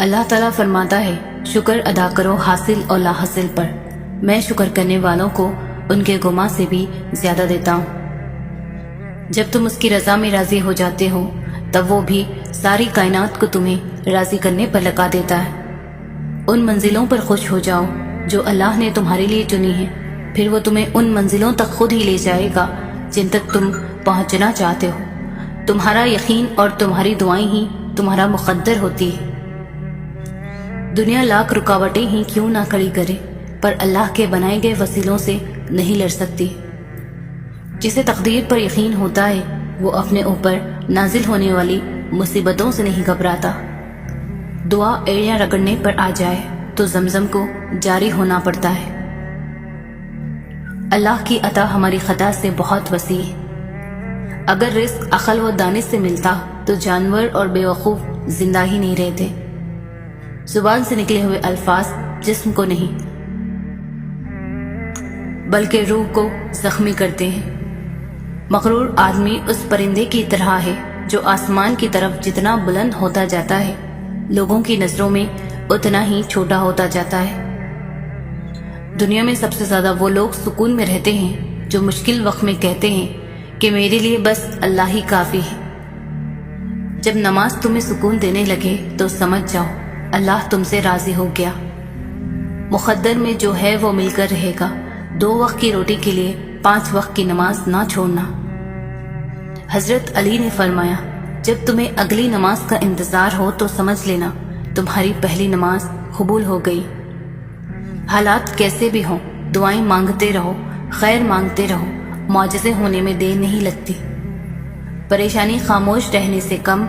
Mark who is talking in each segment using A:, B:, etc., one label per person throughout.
A: اللہ تعالیٰ فرماتا ہے، شکر ادا کرو حاصل اور لا حاصل پر، میں شکر کرنے والوں کو ان کے گماں سے بھی زیادہ دیتا ہوں۔ جب تم اس کی رضا میں راضی ہو جاتے ہو تب وہ بھی ساری کائنات کو تمہیں راضی کرنے پر لگا دیتا ہے۔ ان منزلوں پر خوش ہو جاؤ جو اللہ نے تمہارے لیے چنی ہیں، پھر وہ تمہیں ان منزلوں تک خود ہی لے جائے گا جن تک تم پہنچنا چاہتے ہو۔ تمہارا یقین اور تمہاری دعائیں ہی تمہارا مقدر ہوتی ہے۔ دنیا لاکھ رکاوٹیں ہی کیوں نہ کھڑی کرے، پر اللہ کے بنائے گئے وسیلوں سے نہیں لڑ سکتی۔ جسے تقدیر پر یقین ہوتا ہے وہ اپنے اوپر نازل ہونے والی مصیبتوں سے نہیں گھبراتا۔ دعا ایڑیاں رگڑنے پر آ جائے تو زمزم کو جاری ہونا پڑتا ہے۔ اللہ کی عطا ہماری خطا سے بہت وسیع ہے۔ اگر رزق عقل و دانش سے ملتا تو جانور اور بے وقوف زندہ ہی نہیں رہتے۔ زبان سے نکلے ہوئے الفاظ جسم کو نہیں بلکہ روح کو زخمی کرتے ہیں۔ مغرور آدمی اس پرندے کی طرح ہے جو آسمان کی طرف جتنا بلند ہوتا جاتا ہے لوگوں کی نظروں میں اتنا ہی چھوٹا ہوتا جاتا ہے۔ دنیا میں سب سے زیادہ وہ لوگ سکون میں رہتے ہیں جو مشکل وقت میں کہتے ہیں کہ میرے لیے بس اللہ ہی کافی ہے۔ جب نماز تمہیں سکون دینے لگے تو سمجھ جاؤ اللہ تم سے راضی ہو گیا۔ مقدر میں جو ہے وہ مل کر رہے گا۔ 2 وقت کی روٹی کے لیے 5 وقت کی نماز نہ چھوڑنا۔ حضرت علی نے فرمایا، جب تمہیں اگلی نماز کا انتظار ہو تو سمجھ لینا تمہاری پہلی نماز قبول ہو گئی۔ حالات کیسے بھی ہوں دعائیں مانگتے رہو، خیر مانگتے رہو، معجزے ہونے میں دیر نہیں لگتی۔ پریشانی خاموش رہنے سے کم،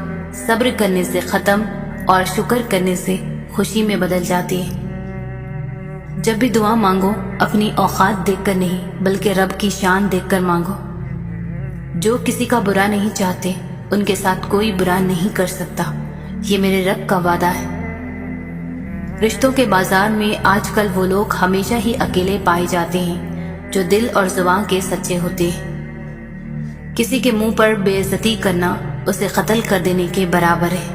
A: صبر کرنے سے ختم اور شکر کرنے سے خوشی میں بدل جاتی ہے۔ جب بھی دعا مانگو اپنی اوقات دیکھ کر نہیں بلکہ رب کی شان دیکھ کر مانگو۔ جو کسی کا برا نہیں چاہتے ان کے ساتھ کوئی برا نہیں کر سکتا، یہ میرے رب کا وعدہ ہے۔ رشتوں کے بازار میں آج کل وہ لوگ ہمیشہ ہی اکیلے پائے جاتے ہیں جو دل اور زبان کے سچے ہوتے ہیں۔ کسی کے منہ پر بے عزتی کرنا اسے قتل کر دینے کے برابر ہے۔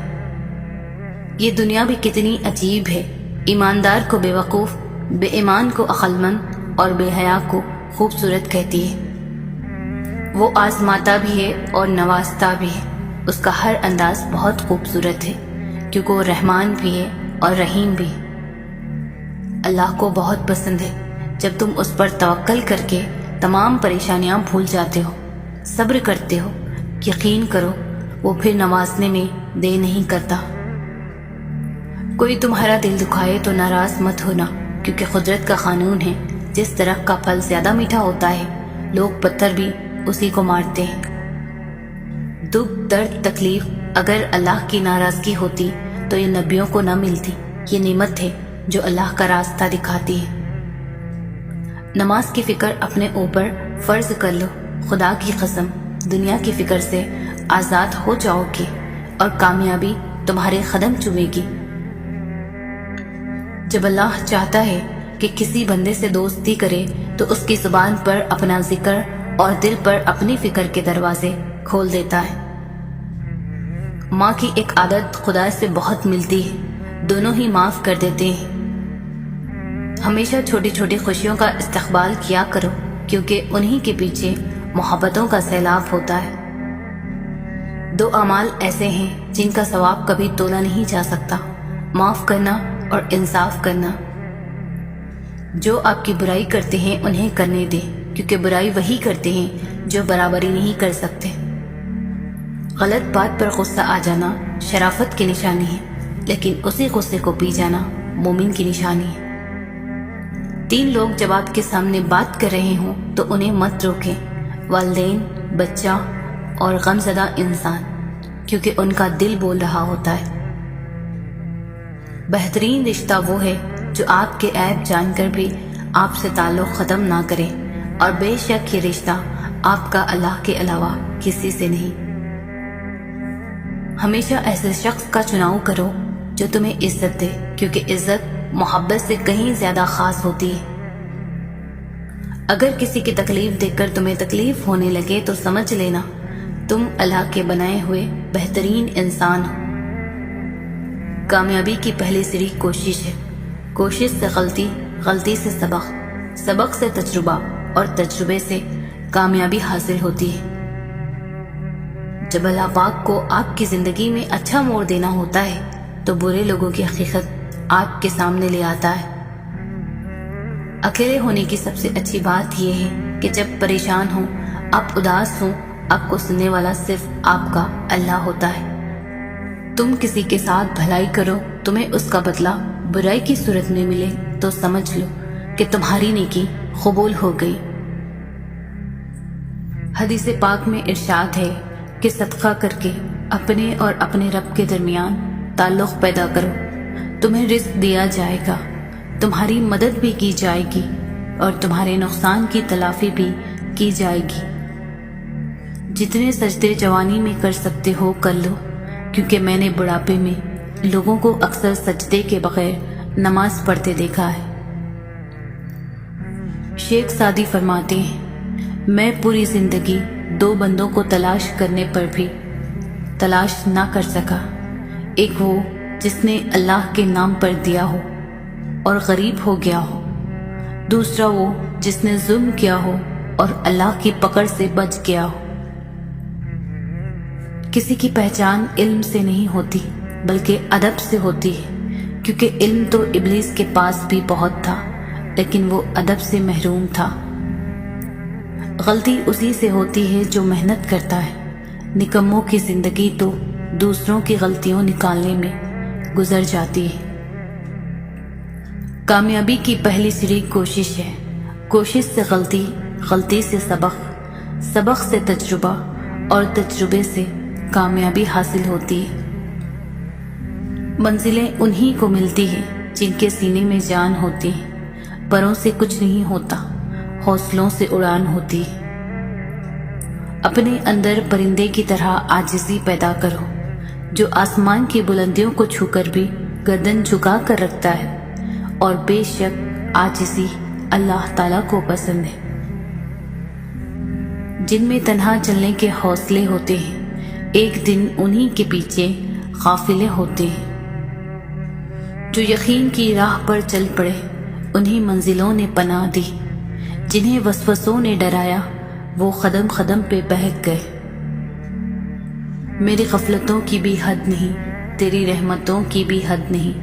A: یہ دنیا بھی کتنی عجیب ہے، ایماندار کو بے وقوف، بے ایمان کو عقل مند اور بے حیا کو خوبصورت کہتی ہے۔ وہ آزماتا بھی ہے اور نوازتا بھی ہے، اس کا ہر انداز بہت خوبصورت ہے کیونکہ وہ رحمان بھی ہے اور رحیم بھی۔ اللہ کو بہت پسند ہے جب تم اس پر توکل کر کے تمام پریشانیاں بھول جاتے ہو، صبر کرتے ہو۔ یقین کرو وہ پھر نوازنے میں دیر نہیں کرتا۔ کوئی تمہارا دل دکھائے تو ناراض مت ہونا، کیونکہ قدرت کا قانون ہے، جس درخت کا پھل زیادہ میٹھا ہوتا ہے لوگ پتھر بھی اسی کو مارتے ہیں۔ دکھ، درد، تکلیف اگر اللہ کی ناراضگی ہوتی تو یہ نبیوں کو نہ ملتی۔ یہ نعمت ہے جو اللہ کا راستہ دکھاتی ہے۔ نماز کی فکر اپنے اوپر فرض کر لو، خدا کی قسم دنیا کی فکر سے آزاد ہو جاؤ گے اور کامیابی تمہارے قدم چومے گی۔ جب اللہ چاہتا ہے کہ کسی بندے سے دوستی کرے تو اس کی زبان پر اپنا ذکر اور دل پر اپنی فکر کے دروازے کھول دیتا ہے۔ ماں کی ایک عادت خدا سے بہت ملتی ہے، دونوں ہی معاف کر دیتے ہیں۔ ہمیشہ چھوٹی چھوٹی خوشیوں کا استقبال کیا کرو، کیونکہ انہی کے پیچھے محبتوں کا سیلاب ہوتا ہے۔ 2 اعمال ایسے ہیں جن کا ثواب کبھی تولا نہیں جا سکتا، معاف کرنا اور انصاف کرنا۔ جو آپ کی برائی کرتے ہیں انہیں کرنے دیں، کیونکہ برائی وہی کرتے ہیں جو برابری نہیں کر سکتے۔ غلط بات پر غصہ آ جانا شرافت کی نشانی ہے، لیکن اسی غصے کو پی جانا مومن کی نشانی ہے۔ 3 لوگ جب آپ کے سامنے بات کر رہے ہوں تو انہیں مت روکیں، والدین، بچہ اور غمزدہ انسان، کیونکہ ان کا دل بول رہا ہوتا ہے۔ بہترین رشتہ وہ ہے جو آپ کے عیب جان کر بھی آپ سے تعلق ختم نہ کرے، اور بے شک یہ رشتہ آپ کا اللہ کے علاوہ کسی سے نہیں۔ ہمیشہ ایسے شخص کا چناؤ کرو جو تمہیں عزت دے، کیونکہ عزت محبت سے کہیں زیادہ خاص ہوتی ہے۔ اگر کسی کی تکلیف دیکھ کر تمہیں تکلیف ہونے لگے تو سمجھ لینا تم اللہ کے بنائے ہوئے بہترین انسان ہو۔ کامیابی کی پہلی سیڑھی کوشش ہے، کوشش سے غلطی، غلطی سے سبق، سبق سے تجربہ اور تجربے سے کامیابی حاصل ہوتی ہے۔ جب اللہ پاک کو آپ کی زندگی میں اچھا موڑ دینا ہوتا ہے تو برے لوگوں کی حقیقت آپ کے سامنے لے آتا ہے۔ اکیلے ہونے کی سب سے اچھی بات یہ ہے کہ جب پریشان ہوں، آپ اداس ہوں، آپ کو سننے والا صرف آپ کا اللہ ہوتا ہے۔ تم کسی کے ساتھ بھلائی کرو، تمہیں اس کا بدلہ برائی کی صورت میں ملے تو سمجھ لو کہ تمہاری نیکی قبول ہو گئی۔ حدیث پاک میں ارشاد ہے کہ صدقہ کر کے اپنے اور اپنے رب کے درمیان تعلق پیدا کرو، تمہیں رزق دیا جائے گا، تمہاری مدد بھی کی جائے گی اور تمہارے نقصان کی تلافی بھی کی جائے گی۔ جتنے سجدے جوانی میں کر سکتے ہو کر لو، کیونکہ میں نے بڑھاپے میں لوگوں کو اکثر سجدے کے بغیر نماز پڑھتے دیکھا ہے۔ شیخ سعدی فرماتے ہیں، میں پوری زندگی 2 بندوں کو تلاش کرنے پر بھی تلاش نہ کر سکا، ایک وہ جس نے اللہ کے نام پر دیا ہو اور غریب ہو گیا ہو، دوسرا وہ جس نے ظلم کیا ہو اور اللہ کی پکڑ سے بچ گیا ہو۔ کسی کی پہچان علم سے نہیں ہوتی بلکہ ادب سے ہوتی ہے، کیونکہ علم تو ابلیس کے پاس بھی بہت تھا لیکن وہ ادب سے محروم تھا۔ غلطی اسی سے ہوتی ہے جو محنت کرتا ہے، نکموں کی زندگی تو دوسروں کی غلطیوں نکالنے میں گزر جاتی ہے۔ کامیابی کی پہلی سیڑھی کوشش ہے، کوشش سے غلطی، غلطی سے سبق، سبق سے تجربہ اور تجربے سے کامیابی حاصل ہوتی ہے۔ منزلیں انہی کو ملتی ہیں جن کے سینے میں جان ہوتی ہے، پروں سے کچھ نہیں ہوتا، حوصلوں سے اڑان ہوتی ہے۔ اپنے اندر پرندے کی طرح عاجزی پیدا کرو، جو آسمان کی بلندیوں کو چھو کر بھی گردن جھکا کر رکھتا ہے، اور بے شک عاجزی اللہ تعالیٰ کو پسند ہے۔ جن میں تنہا چلنے کے حوصلے ہوتے ہیں، ایک دن انہی کے پیچھے قافلے ہوتے ہیں۔ جو یقین کی راہ پر چل پڑے انہی منزلوں نے پناہ دی، جنہیں وسوسوں نے ڈرایا وہ قدم قدم پہ بہک گئے۔ میری غفلتوں کی بھی حد نہیں، تیری رحمتوں کی بھی حد نہیں،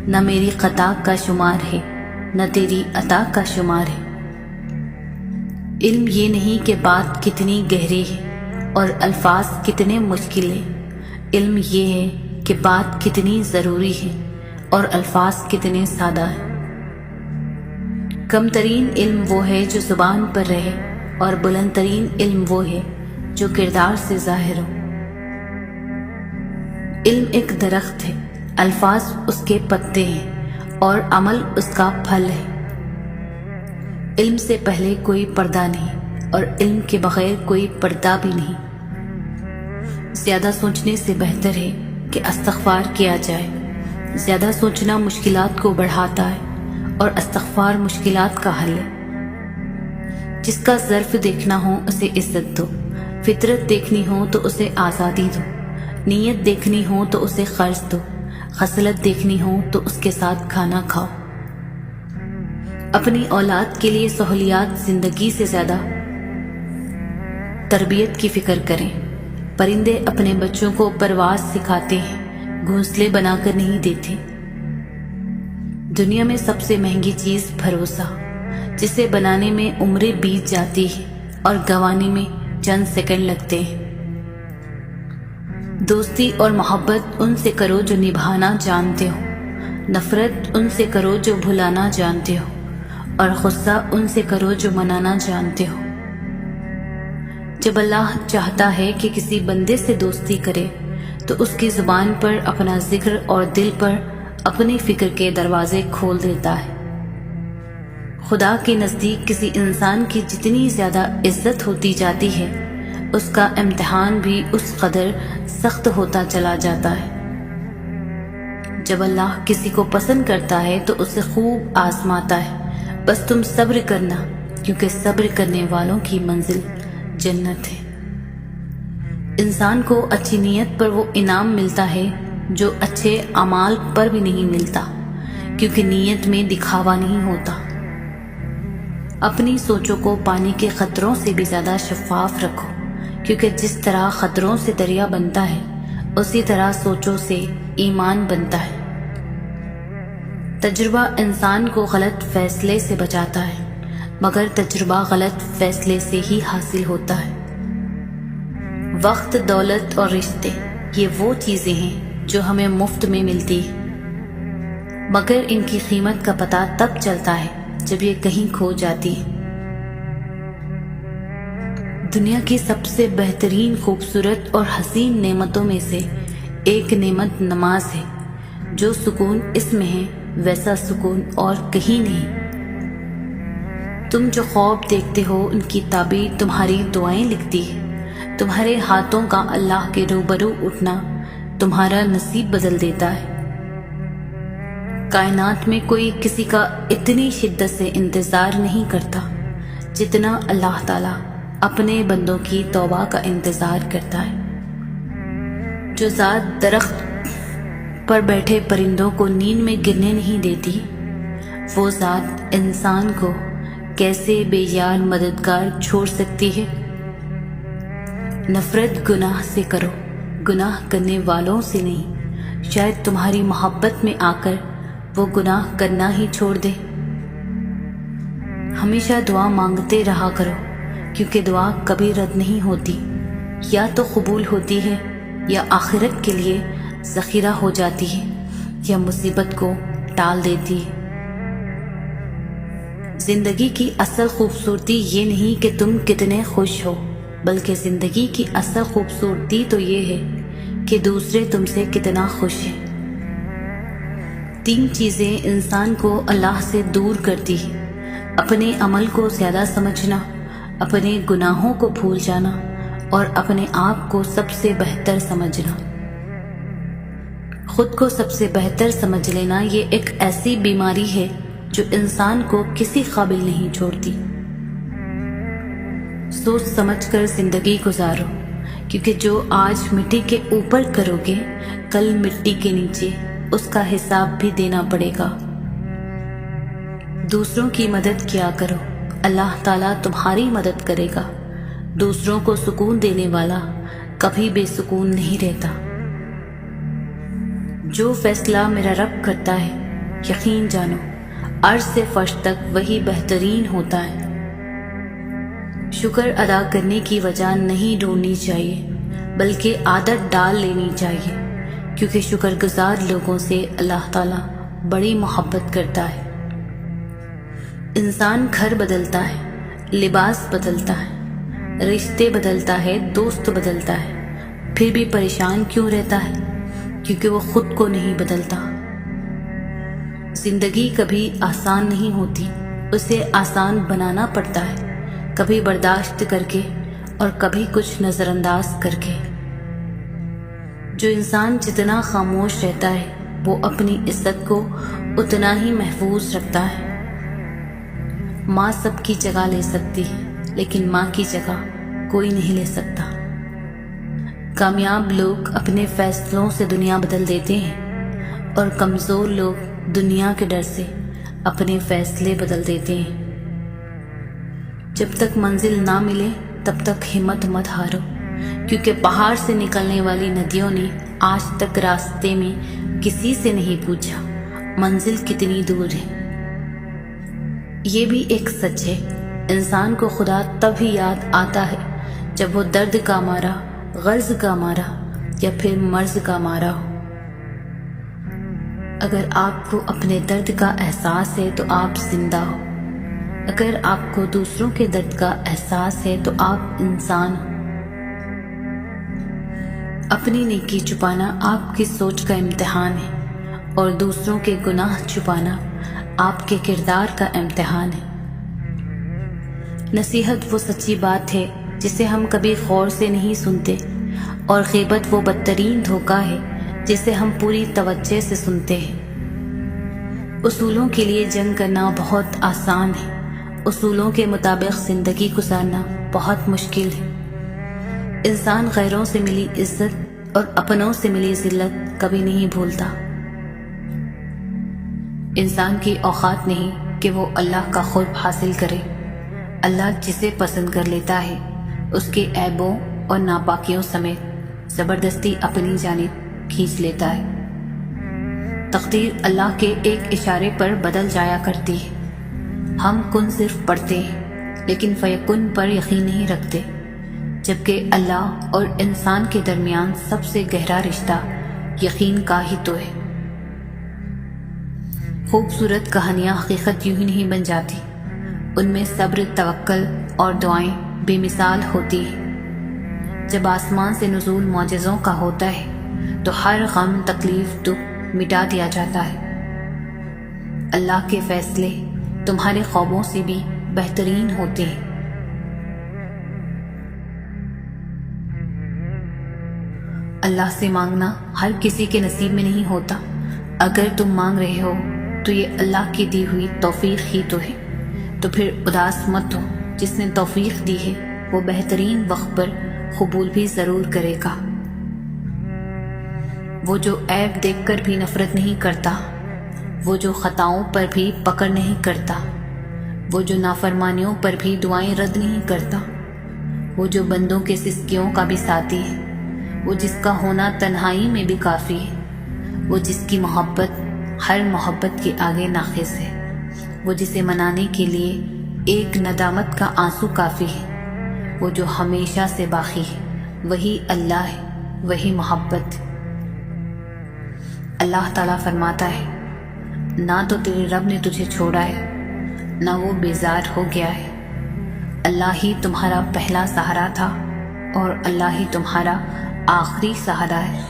A: نہ میری خطا کا شمار ہے نہ تیری عطا کا شمار ہے۔ علم یہ نہیں کہ بات کتنی گہری ہے اور الفاظ کتنے مشکل ہیں، علم یہ ہے کہ بات کتنی ضروری ہے اور الفاظ کتنے سادہ ہیں۔ کم ترین علم وہ ہے جو زبان پر رہے اور بلند ترین علم وہ ہے جو کردار سے ظاہر ہو۔ علم ایک درخت ہے، الفاظ اس کے پتے ہیں اور عمل اس کا پھل ہے۔ علم سے پہلے کوئی پردہ نہیں اور علم کے بغیر کوئی پردہ بھی نہیں۔ زیادہ سوچنے سے بہتر ہے کہ استغفار کیا جائے۔ زیادہ سوچنا مشکلات کو بڑھاتا ہے اور استغفار مشکلات کا حل ہے۔ جس کا ظرف دیکھنا ہو اسے عزت دو، فطرت دیکھنی ہو تو اسے آزادی دو، نیت دیکھنی ہو تو اسے قرض دو، خصلت دیکھنی ہو تو اس کے ساتھ کھانا کھاؤ۔ اپنی اولاد کے لیے سہولیات زندگی سے زیادہ تربیت کی فکر کریں۔ پرندے اپنے بچوں کو پرواز سکھاتے ہیں، گھونسلے بنا کر نہیں دیتے۔ دنیا میں سب سے مہنگی چیز بھروسہ، جسے بنانے میں عمریں بیت جاتی ہے اور گنوانے میں چند سیکنڈ لگتے ہیں۔ دوستی اور محبت ان سے کرو جو نبھانا جانتے ہو، نفرت ان سے کرو جو بھلانا جانتے ہو، اور غصہ ان سے کرو جو منانا جانتے ہو۔ جب اللہ چاہتا ہے کہ کسی بندے سے دوستی کرے تو اس کی زبان پر اپنا ذکر اور دل پر اپنی فکر کے دروازے کھول دیتا ہے۔ خدا کے نزدیک کسی انسان کی جتنی زیادہ عزت ہوتی جاتی ہے اس کا امتحان بھی اس قدر سخت ہوتا چلا جاتا ہے۔ جب اللہ کسی کو پسند کرتا ہے تو اسے خوب آزماتا ہے، بس تم صبر کرنا، کیونکہ صبر کرنے والوں کی منزل جنت ہے۔ انسان کو اچھی نیت پر وہ انعام ملتا ہے جو اچھے اعمال پر بھی نہیں ملتا، کیونکہ نیت میں دکھاوا نہیں ہوتا۔ اپنی سوچوں کو پانی کے قطروں سے بھی زیادہ شفاف رکھو، کیونکہ جس طرح قطروں سے دریا بنتا ہے اسی طرح سوچوں سے ایمان بنتا ہے۔ تجربہ انسان کو غلط فیصلے سے بچاتا ہے، مگر تجربہ غلط فیصلے سے ہی حاصل ہوتا ہے۔ وقت، دولت اور رشتے، یہ وہ چیزیں ہیں جو ہمیں مفت میں ملتی ہیں، مگر ان کی قیمت کا پتہ تب چلتا ہے جب یہ کہیں کھو جاتی ہے۔ دنیا کی سب سے بہترین، خوبصورت اور حسین نعمتوں میں سے ایک نعمت نماز ہے۔ جو سکون اس میں ہے ویسا سکون اور کہیں نہیں۔ تم جو خواب دیکھتے ہو ان کی تعبیر تمہاری دعائیں لکھتی ہے۔ تمہارے ہاتھوں کا اللہ کے روبرو اٹھنا تمہارا نصیب بدل دیتا ہے۔ کائنات میں کوئی کسی کا اتنی شدت سے انتظار نہیں کرتا جتنا اللہ تعالیٰ اپنے بندوں کی توبہ کا انتظار کرتا ہے۔ جو ذات درخت پر بیٹھے پرندوں کو نیند میں گرنے نہیں دیتی، وہ ذات انسان کو کیسے بے یار مددگار چھوڑ سکتی ہے؟ نفرت گناہ سے کرو، گناہ کرنے والوں سے نہیں، شاید تمہاری محبت میں آ کر وہ گناہ کرنا ہی چھوڑ دے۔ ہمیشہ دعا مانگتے رہا کرو، کیونکہ دعا کبھی رد نہیں ہوتی، یا تو قبول ہوتی ہے یا آخرت کے لیے ذخیرہ ہو جاتی ہے، یا مصیبت کو ٹال دیتی ہے۔ زندگی کی اصل خوبصورتی یہ نہیں کہ تم کتنے خوش ہو، بلکہ زندگی کی اصل خوبصورتی تو یہ ہے کہ دوسرے تم سے کتنا خوش ہیں۔ 3 چیزیں انسان کو اللہ سے دور کرتی ہیں: اپنے عمل کو زیادہ سمجھنا، اپنے گناہوں کو بھول جانا، اور اپنے آپ کو سب سے بہتر سمجھنا۔ خود کو سب سے بہتر سمجھ لینا یہ ایک ایسی بیماری ہے جو انسان کو کسی قابل نہیں چھوڑتی۔ سوچ سمجھ کر زندگی گزارو، کیونکہ جو آج مٹی کے اوپر کرو گے کل مٹی کے نیچے اس کا حساب بھی دینا پڑے گا۔ دوسروں کی مدد کیا کرو، اللہ تعالیٰ تمہاری مدد کرے گا۔ دوسروں کو سکون دینے والا کبھی بے سکون نہیں رہتا۔ جو فیصلہ میرا رب کرتا ہے، یقین جانو عرش سے فرش تک وہی بہترین ہوتا ہے۔ شکر ادا کرنے کی وجہ نہیں ڈھونڈنی چاہیے، بلکہ عادت ڈال لینی چاہیے، کیونکہ شکر گزار لوگوں سے اللہ تعالیٰ بڑی محبت کرتا ہے۔ انسان گھر بدلتا ہے، لباس بدلتا ہے، رشتے بدلتا ہے، دوست بدلتا ہے، پھر بھی پریشان کیوں رہتا ہے؟ کیونکہ وہ خود کو نہیں بدلتا۔ زندگی کبھی آسان نہیں ہوتی، اسے آسان بنانا پڑتا ہے، کبھی برداشت کر کے اور کبھی کچھ نظر انداز کر کے۔ جو انسان جتنا خاموش رہتا ہے وہ اپنی عزت کو اتنا ہی محفوظ رکھتا ہے۔ ماں سب کی جگہ لے سکتی ہے، لیکن ماں کی جگہ کوئی نہیں لے سکتا۔ کامیاب لوگ اپنے فیصلوں سے دنیا بدل دیتے ہیں، اور کمزور لوگ دنیا کے ڈر سے اپنے فیصلے بدل دیتے ہیں۔ جب تک منزل نہ ملے تب تک ہمت مت ہارو، کیونکہ پہاڑ سے نکلنے والی ندیوں نے آج تک راستے میں کسی سے نہیں پوچھا منزل کتنی دور ہے۔ یہ بھی ایک سچ ہے، انسان کو خدا تب ہی یاد آتا ہے جب وہ درد کا مارا، غرض کا مارا یا پھر مرض کا مارا ہو۔ اگر آپ کو اپنے درد کا احساس ہے تو آپ زندہ ہو، اگر آپ کو دوسروں کے درد کا احساس ہے تو آپ انسان ہو۔ اپنی نیکی چھپانا آپ کی سوچ کا امتحان ہے، اور دوسروں کے گناہ چھپانا آپ کے کردار کا امتحان ہے۔ نصیحت وہ سچی بات ہے جسے ہم کبھی غور سے نہیں سنتے، اور غیبت وہ بدترین دھوکہ ہے جسے ہم پوری توجہ سے سنتے ہیں۔ اصولوں کے لیے جنگ کرنا بہت آسان ہے، اصولوں کے مطابق زندگی گزارنا بہت مشکل ہے۔ انسان غیروں سے ملی عزت اور اپنوں سے ملی ذلت کبھی نہیں بھولتا۔ انسان کی اوقات نہیں کہ وہ اللہ کا قرب حاصل کرے۔ اللہ جسے پسند کر لیتا ہے اس کے عیبوں اور ناپاکیوں سمیت زبردستی اپنی جانب کھینچ لیتا ہے۔ تقدیر اللہ کے ایک اشارے پر بدل جایا کرتی ہے۔ ہم کن صرف پڑھتے ہیں لیکن فیکن پر یقین نہیں رکھتے، جبکہ اللہ اور انسان کے درمیان سب سے گہرا رشتہ یقین کا ہی تو ہے۔ خوبصورت کہانیاں حقیقت یوں ہی نہیں بن جاتی، ان میں صبر، توکل اور دعائیں بے مثال ہوتی ہیں۔ جب آسمان سے نزول معجزوں کا ہوتا ہے تو ہر غم، تکلیف، دکھ مٹا دیا جاتا ہے۔ اللہ کے فیصلے تمہارے خوابوں سے بھی بہترین ہوتے ہیں۔ اللہ سے مانگنا ہر کسی کے نصیب میں نہیں ہوتا۔ اگر تم مانگ رہے ہو تو یہ اللہ کی دی ہوئی توفیق ہی تو ہے، تو پھر اداس مت ہو۔ جس نے توفیق دی ہے وہ بہترین وقت پر قبول بھی ضرور کرے گا۔ وہ جو عیب دیکھ کر بھی نفرت نہیں کرتا، وہ جو خطاؤں پر بھی پکڑ نہیں کرتا، وہ جو نافرمانیوں پر بھی دعائیں رد نہیں کرتا، وہ جو بندوں کے سسکیوں کا بھی ساتھی ہے، وہ جس کا ہونا تنہائی میں بھی کافی ہے، وہ جس کی محبت ہر محبت کے آگے ناقص ہے، وہ جسے منانے کے لیے ایک ندامت کا آنسو کافی ہے، وہ جو ہمیشہ سے باقی ہے، وہی اللہ ہے، وہی محبت۔ اللہ تعالیٰ فرماتا ہے، نہ تو تیرے رب نے تجھے چھوڑا ہے، نہ وہ بیزار ہو گیا ہے۔ اللہ ہی تمہارا پہلا سہارا تھا اور اللہ ہی تمہارا آخری سہارا ہے۔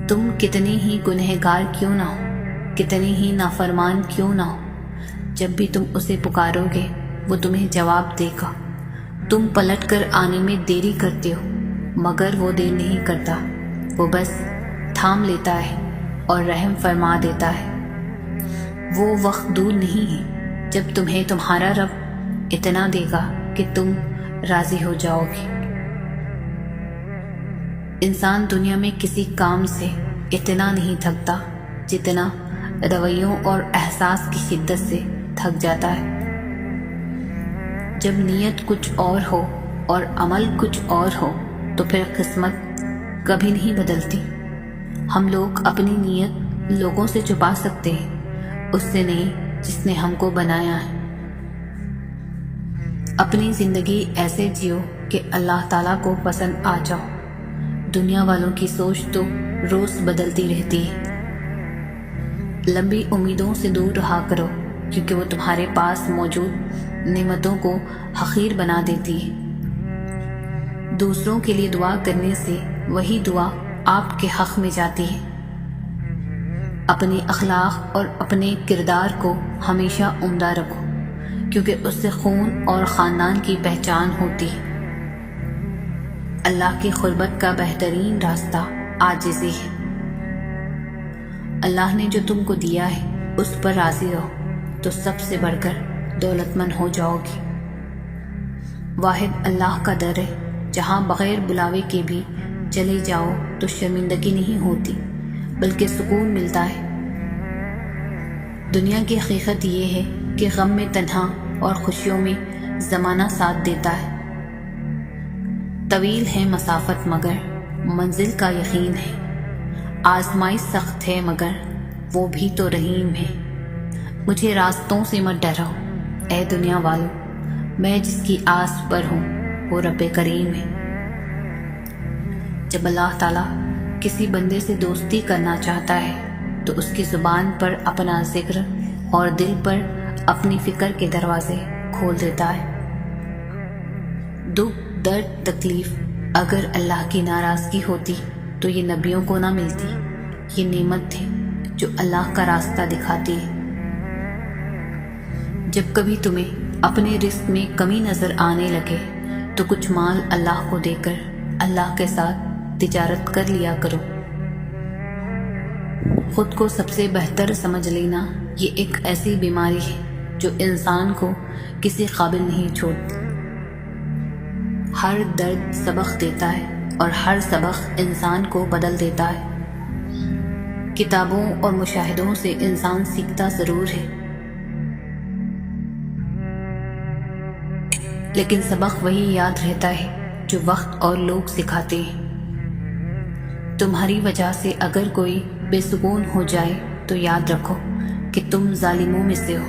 A: تم کتنے ہی گنہگار کیوں نہ ہو، کتنے ہی نافرمان کیوں نہ ہو، جب بھی تم اسے پکارو گے وہ تمہیں جواب دے گا۔ تم پلٹ کر آنے میں دیری کرتے ہو مگر وہ دیر نہیں کرتا، وہ بس تھام لیتا ہے اور رحم فرما دیتا ہے۔ وہ وقت دور نہیں ہے جب تمہیں تمہارا رب اتنا دے گا کہ تم راضی ہو جاؤ گے۔ انسان دنیا میں کسی کام سے اتنا نہیں تھکتا جتنا رویوں اور احساس کی شدت سے تھک جاتا ہے۔ جب نیت کچھ اور ہو اور عمل کچھ اور ہو تو پھر قسمت کبھی نہیں بدلتی۔ ہم لوگ اپنی نیت لوگوں سے چھپا سکتے ہیں، اس سے نہیں جس نے ہم کو بنایا ہے۔ اپنی زندگی ایسے جیو کہ اللہ تعالیٰ کو پسند آ جاؤ۔ دنیا والوں کی سوچ تو روز بدلتی رہتی ہے۔ لمبی امیدوں سے دور رہا کرو کیونکہ وہ تمہارے پاس موجود نعمتوں کو حقیر بنا دیتی ہے۔ دوسروں کے لیے دعا کرنے سے وہی دعا آپ کے حق میں جاتی ہے۔ اپنے اخلاق اور اپنے کردار کو ہمیشہ عمدہ رکھو کیونکہ اس سے خون اور خاندان کی پہچان ہوتی ہے۔ اللہ کی قربت کا بہترین راستہ عاجزی ہے۔ اللہ نے جو تم کو دیا ہے اس پر راضی رہو تو سب سے بڑھ کر دولت مند ہو جاؤ گی۔ واحد اللہ کا در ہے جہاں بغیر بلاوے کے بھی چلے جاؤ تو شرمندگی نہیں ہوتی بلکہ سکون ملتا ہے۔ دنیا کی حقیقت یہ ہے کہ غم میں تنہا اور خوشیوں میں زمانہ ساتھ دیتا ہے۔ طویل ہے مسافت مگر منزل کا یقین ہے، آزمائش سخت ہے مگر وہ بھی تو رحیم ہے۔ مجھے راستوں سے مت ڈراؤ اے دنیا والو، میں جس کی آس پر ہوں وہ رب کریم ہے۔ جب اللہ تعالیٰ کسی بندے سے دوستی کرنا چاہتا ہے تو اس کی زبان پر اپنا ذکر اور دل پر اپنی فکر کے دروازے کھول دیتا ہے۔ دکھ، درد، تکلیف اگر اللہ کی ناراضگی ہوتی تو یہ نبیوں کو نہ ملتی۔ یہ نعمت ہے جو اللہ کا راستہ دکھاتی ہے۔ جب کبھی تمہیں اپنے رزق میں کمی نظر آنے لگے تو کچھ مال اللہ کو دے کر اللہ کے ساتھ تجارت کر لیا کرو۔ خود کو سب سے بہتر سمجھ لینا یہ ایک ایسی بیماری ہے جو انسان کو کسی قابل نہیں چھوڑتی۔ ہر درد سبق دیتا ہے اور ہر سبق انسان کو بدل دیتا ہے۔ کتابوں اور مشاہدوں سے انسان سیکھتا ضرور ہے، لیکن سبق وہی یاد رہتا ہے جو وقت اور لوگ سکھاتے ہیں۔ تمہاری وجہ سے اگر کوئی بے سکون ہو جائے تو یاد رکھو کہ تم ظالموں میں سے ہو۔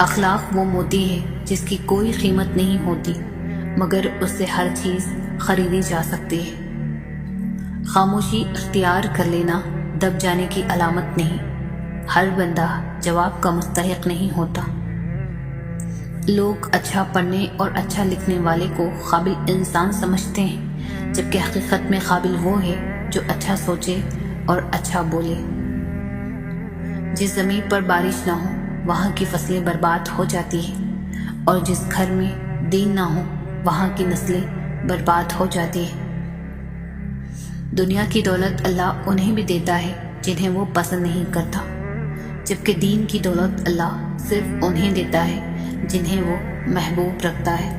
A: اخلاق وہ موتی ہے جس کی کوئی قیمت نہیں ہوتی، مگر اس سے ہر چیز خریدی جا سکتی ہے۔ خاموشی اختیار کر لینا دب جانے کی علامت نہیں، ہر بندہ جواب کا مستحق نہیں ہوتا۔ لوگ اچھا پڑھنے اور اچھا لکھنے والے کو قابل انسان سمجھتے ہیں، جبکہ حقیقت میں قابل وہ ہے جو اچھا سوچے اور اچھا بولے۔ جس زمین پر بارش نہ ہو وہاں کی فصلیں برباد ہو جاتی ہیں، اور جس گھر میں دین نہ ہو وہاں کی نسلیں برباد ہو جاتی ہیں۔ دنیا کی دولت اللہ انہیں بھی دیتا ہے جنہیں وہ پسند نہیں کرتا، جبکہ دین کی دولت اللہ صرف انہیں دیتا ہے جنہیں وہ محبوب رکھتا ہے۔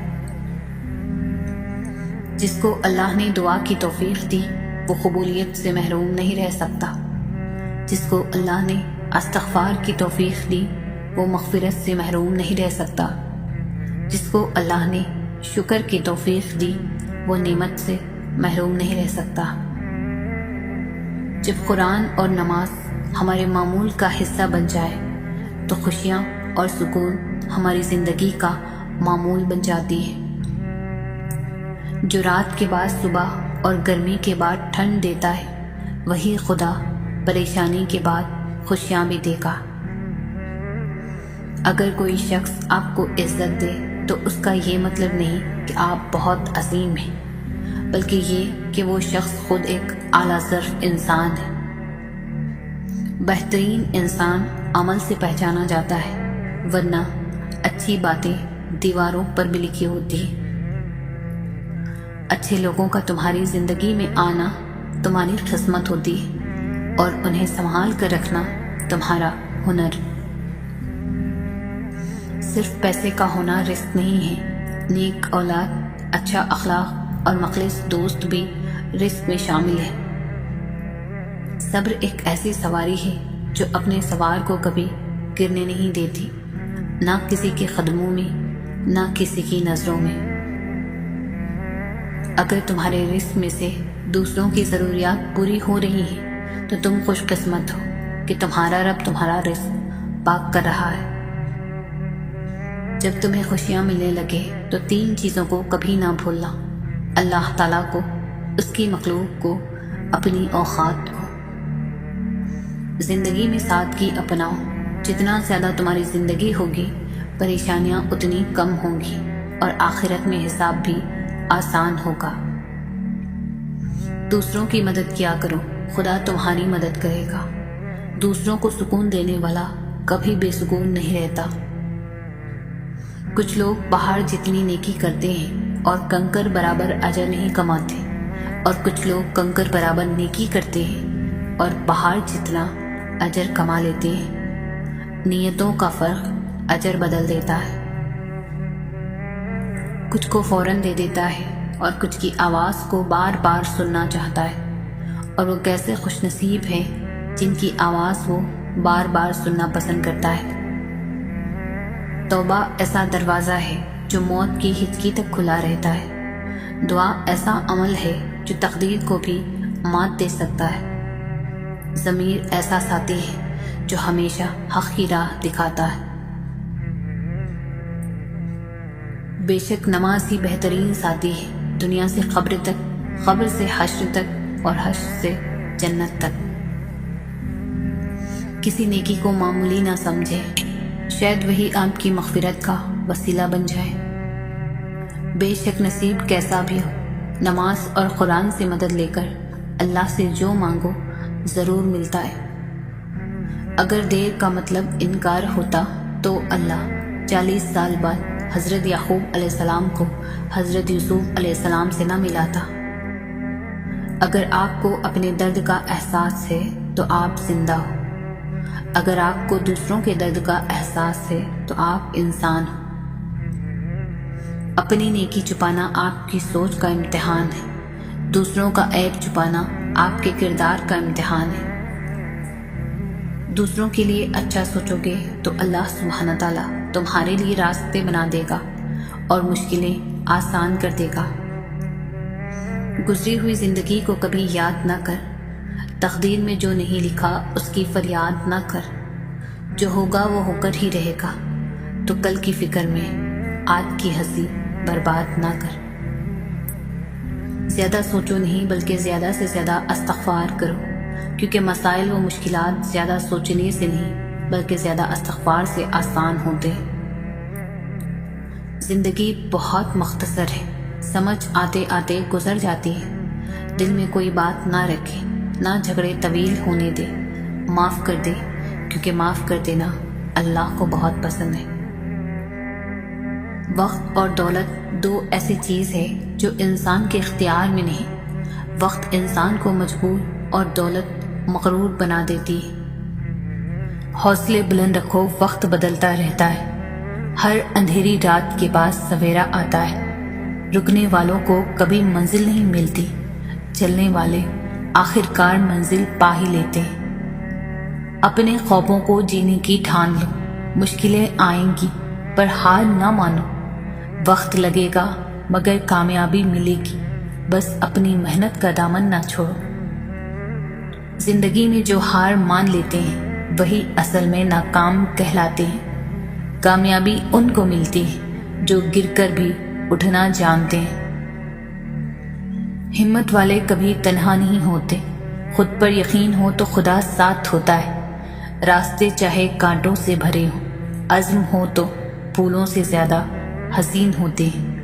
A: جس کو اللہ نے دعا کی توفیق دی وہ قبولیت سے محروم نہیں رہ سکتا، جس کو اللہ نے استغفار کی توفیق دی وہ مغفرت سے محروم نہیں رہ سکتا، جس کو اللہ نے شکر کی توفیق دی وہ نعمت سے محروم نہیں رہ سکتا۔ جب قرآن اور نماز ہمارے معمول کا حصہ بن جائے تو خوشیاں اور سکون ہماری زندگی کا معمول بن جاتی ہے۔ جو رات کے بعد صبح اور گرمی کے بعد ٹھنڈ دیتا ہے وہی خدا پریشانی کے بعد خوشیاں بھی دے گا۔ اگر کوئی شخص آپ کو عزت دے تو اس کا یہ مطلب نہیں کہ آپ بہت عظیم ہیں، بلکہ یہ کہ وہ شخص خود ایک اعلیٰ ظرف انسان ہے۔ بہترین انسان عمل سے پہچانا جاتا ہے، ورنہ اچھی باتیں دیواروں پر بھی لکھی ہوتی ہیں۔ اچھے لوگوں کا تمہاری زندگی میں آنا تمہاری قسمت ہوتی ہے، اور انہیں سنبھال کر رکھنا تمہارا ہنر۔ صرف پیسے کا ہونا رزق نہیں ہے، نیک اولاد، اچھا اخلاق اور مخلص دوست بھی رزق میں شامل ہے۔ صبر ایک ایسی سواری ہے جو اپنے سوار کو کبھی گرنے نہیں دیتی، نہ کسی کے قدموں میں نہ کسی کی نظروں میں۔ اگر تمہارے رزق میں سے دوسروں کی ضروریات پوری ہو رہی ہیں تو تم خوش قسمت ہو کہ تمہارا رب تمہارا رزق پاک کر رہا ہے۔ جب تمہیں خوشیاں ملنے لگے تو 3 چیزوں کو کبھی نہ بھولنا: اللہ تعالیٰ کو، اس کی مخلوق کو، اپنی اوقات کو۔ زندگی میں سادگی اپناؤ، جتنا زیادہ تمہاری زندگی ہوگی پریشانیاں اتنی کم ہوں گی، اور آخرت میں حساب بھی آسان ہوگا۔ دوسروں کی مدد کیا کرو، خدا تمہاری مدد کرے گا۔ دوسروں کو سکون دینے والا کبھی بے سکون نہیں رہتا۔ کچھ لوگ پہاڑ جتنی نیکی کرتے ہیں اور کنکر برابر اجر نہیں کماتے، اور کچھ لوگ کنکر برابر نیکی کرتے ہیں اور پہاڑ جتنا اجر کما لیتے ہیں۔ نیتوں کا فرق اجر بدل دیتا ہے۔ کچھ کو فوراً دے دیتا ہے اور کچھ کی آواز کو بار بار سننا چاہتا ہے، اور وہ کیسے خوش نصیب ہیں جن کی آواز وہ بار بار سننا پسند کرتا ہے۔ توبہ ایسا دروازہ ہے جو موت کی ہچکی تک کھلا رہتا ہے۔ دعا ایسا عمل ہے جو تقدیر کو بھی مات دے سکتا ہے۔ ضمیر ایسا ساتھی ہے جو ہمیشہ حق کی راہ دکھاتا ہے۔ بے شک نماز ہی بہترین ساتھی ہے، دنیا سے قبر تک، قبر سے حشر تک، اور حشر سے جنت تک۔ کسی نیکی کو معمولی نہ سمجھے، شاید وہی آپ کی مغفرت کا وسیلہ بن جائے۔ بے شک نصیب کیسا بھی ہو، نماز اور قرآن سے مدد لے کر اللہ سے جو مانگو ضرور ملتا ہے۔ اگر دیر کا مطلب انکار ہوتا تو اللہ 40 سال بعد حضرت یعقوب علیہ السلام کو حضرت یوسف علیہ السلام سے نہ ملاتا۔ اگر آپ کو اپنے درد کا احساس ہے تو آپ زندہ ہو، اگر آپ کو دوسروں کے درد کا احساس ہے تو آپ انسان ہو۔ اپنی نیکی چھپانا آپ کی سوچ کا امتحان ہے، دوسروں کا عیب چھپانا آپ کے کردار کا امتحان ہے۔ دوسروں کے لیے اچھا سوچو گے تو اللہ سبحانہ تعالیٰ تمہارے لیے راستے بنا دے گا اور مشکلیں آسان کر دے گا۔ گزری ہوئی زندگی کو کبھی یاد نہ کر، تقدیر میں جو نہیں لکھا اس کی فریاد نہ کر، جو ہوگا وہ ہو کر ہی رہے گا، تو کل کی فکر میں آج کی ہنسی برباد نہ کر۔ زیادہ سوچو نہیں بلکہ زیادہ سے زیادہ استغفار کرو، کیونکہ مسائل و مشکلات زیادہ سوچنے سے نہیں بلکہ زیادہ استغفار سے آسان ہوتے ہیں۔ زندگی بہت مختصر ہے، سمجھ آتے آتے گزر جاتی ہے۔ دل میں کوئی بات نہ رکھے، نہ جھگڑے طویل ہونے دے، معاف کر دے، کیونکہ معاف کر دینا اللہ کو بہت پسند ہے۔ وقت اور دولت دو ایسی چیز ہے جو انسان کے اختیار میں نہیں۔ وقت انسان کو مجبور اور دولت مغرور بنا دیتی ہے۔ حوصلے بلند رکھو، وقت بدلتا رہتا ہے۔ ہر اندھیری رات کے بعد سویرا آتا ہے۔ رکنے والوں کو کبھی منزل نہیں ملتی، چلنے والے آخر کار منزل پا ہی لیتے ہیں۔ اپنے خوابوں کو جینے کی ٹھان لو، مشکلیں آئیں گی پر ہار نہ مانو۔ وقت لگے گا مگر کامیابی ملے گی، بس اپنی محنت کا دامن نہ چھوڑو۔ زندگی میں جو ہار مان لیتے ہیں وہی اصل میں ناکام کہلاتے ہیں۔ کامیابی ان کو ملتی ہے جو گر کر بھی اٹھنا جانتے ہیں۔ ہمت والے کبھی تنہا نہیں ہوتے، خود پر یقین ہو تو خدا ساتھ ہوتا ہے۔ راستے چاہے کانٹوں سے بھرے ہوں، عزم ہو تو پھولوں سے زیادہ حسین ہوتے ہیں۔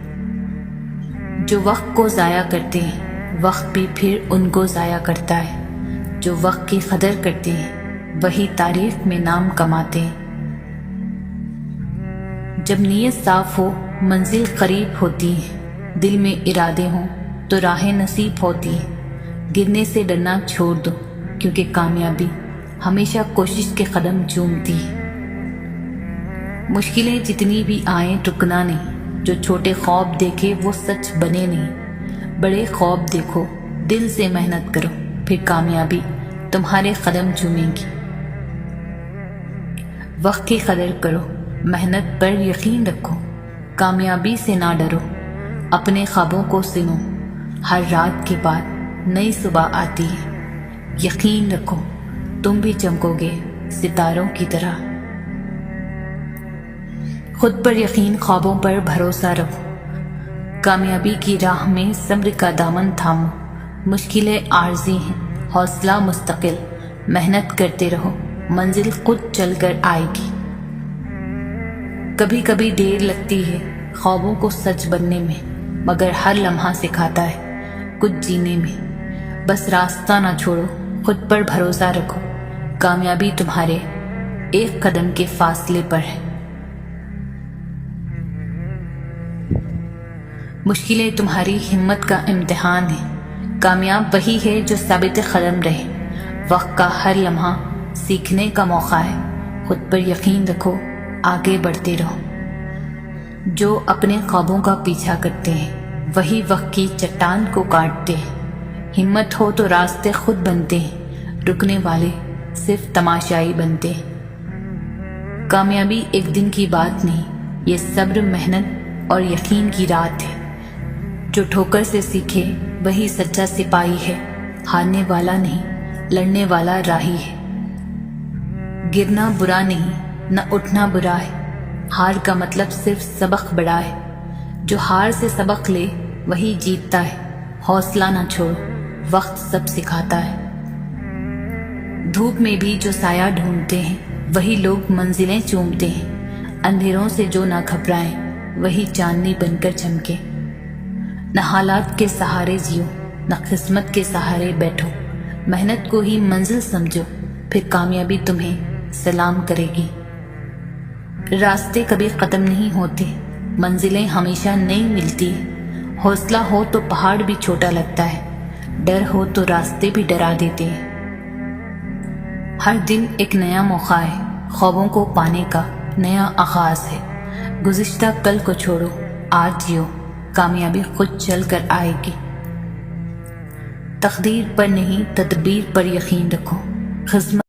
A: جو وقت کو ضائع کرتے ہیں وقت بھی پھر ان کو ضائع کرتا ہے۔ جو وقت کی قدر کرتے ہیں وہی تاریخ میں نام کماتے ہیں۔ جب نیت صاف ہو منزل قریب ہوتی ہے، دل میں ارادے ہوں تو راہیں نصیب ہوتی ہیں۔ گرنے سے ڈرنا چھوڑ دو، کیونکہ کامیابی ہمیشہ کوشش کے قدم چومتی ہے۔ مشکلیں جتنی بھی آئیں رکنا نہیں، جو چھوٹے خواب دیکھے وہ سچ بنے نہیں۔ بڑے خواب دیکھو، دل سے محنت کرو، پھر کامیابی تمہارے قدم چومے گی۔ وقت کی قدر کرو، محنت پر یقین رکھو، کامیابی سے نہ ڈرو۔ اپنے خوابوں کو سنو، ہر رات کے بعد نئی صبح آتی ہے۔ یقین رکھو تم بھی چمکو گے ستاروں کی طرح۔ خود پر یقین، خوابوں پر بھروسہ رکھو، کامیابی کی راہ میں صبر کا دامن تھامو۔ مشکلیں عارضی ہیں، حوصلہ مستقل، محنت کرتے رہو، منزل خود چل کر آئے گی۔ کبھی کبھی دیر لگتی ہے خوابوں کو سچ بننے میں، مگر ہر لمحہ سکھاتا ہے کچھ جینے میں۔ بس راستہ نہ چھوڑو، خود پر بھروسہ رکھو، کامیابی تمہارے ایک قدم کے فاصلے پر ہے۔ مشکلیں تمہاری ہمت کا امتحان ہے، کامیاب وہی ہے جو ثابت قدم رہے۔ وقت کا ہر لمحہ سیکھنے کا موقع ہے، خود پر یقین رکھو، آگے بڑھتے رہو۔ جو اپنے خوابوں کا پیچھا کرتے ہیں وہی وقت کی چٹان کو کاٹتے ہیں۔ ہمت ہو تو راستے خود بنتے ہیں، رکنے والے صرف تماشائی بنتے ہیں۔ کامیابی ایک دن کی بات نہیں، یہ صبر، محنت اور یقین کی رات ہے۔ جو ٹھوکر سے سیکھے وہی سچا سپاہی ہے، ہارنے والا نہیں، لڑنے والا راہی ہے۔ گرنا برا نہیں، نہ اٹھنا برا ہے، ہار کا مطلب صرف سبق بڑا ہے۔ جو ہار سے سبق لے وہی جیتتا ہے، حوصلہ نہ چھوڑو، وقت سب سکھاتا ہے۔ دھوپ میں بھی جو سایہ ڈھونڈتے ہیں وہی لوگ منزلیں چومتے ہیں۔ اندھیروں سے جو نہ گھبرائیں وہی چاندنی بن کر چمکے۔ نہ حالات کے سہارے جیو، نہ قسمت کے سہارے بیٹھو، محنت کو ہی منزل سمجھو، پھر کامیابی تمہیں سلام کرے گی۔ راستے کبھی ختم نہیں ہوتے، منزلیں ہمیشہ نئی ملتی ہیں۔ حوصلہ ہو تو پہاڑ بھی چھوٹا لگتا ہے، ڈر ہو تو راستے بھی ڈرا دیتے ہیں۔ ہر دن ایک نیا موقع ہے، خوابوں کو پانے کا نیا آغاز ہے۔ گزشتہ کل کو چھوڑو، آج جیو، کامیابی خود چل کر آئے گی۔ تقدیر پر نہیں تدبیر پر یقین رکھو. خدمت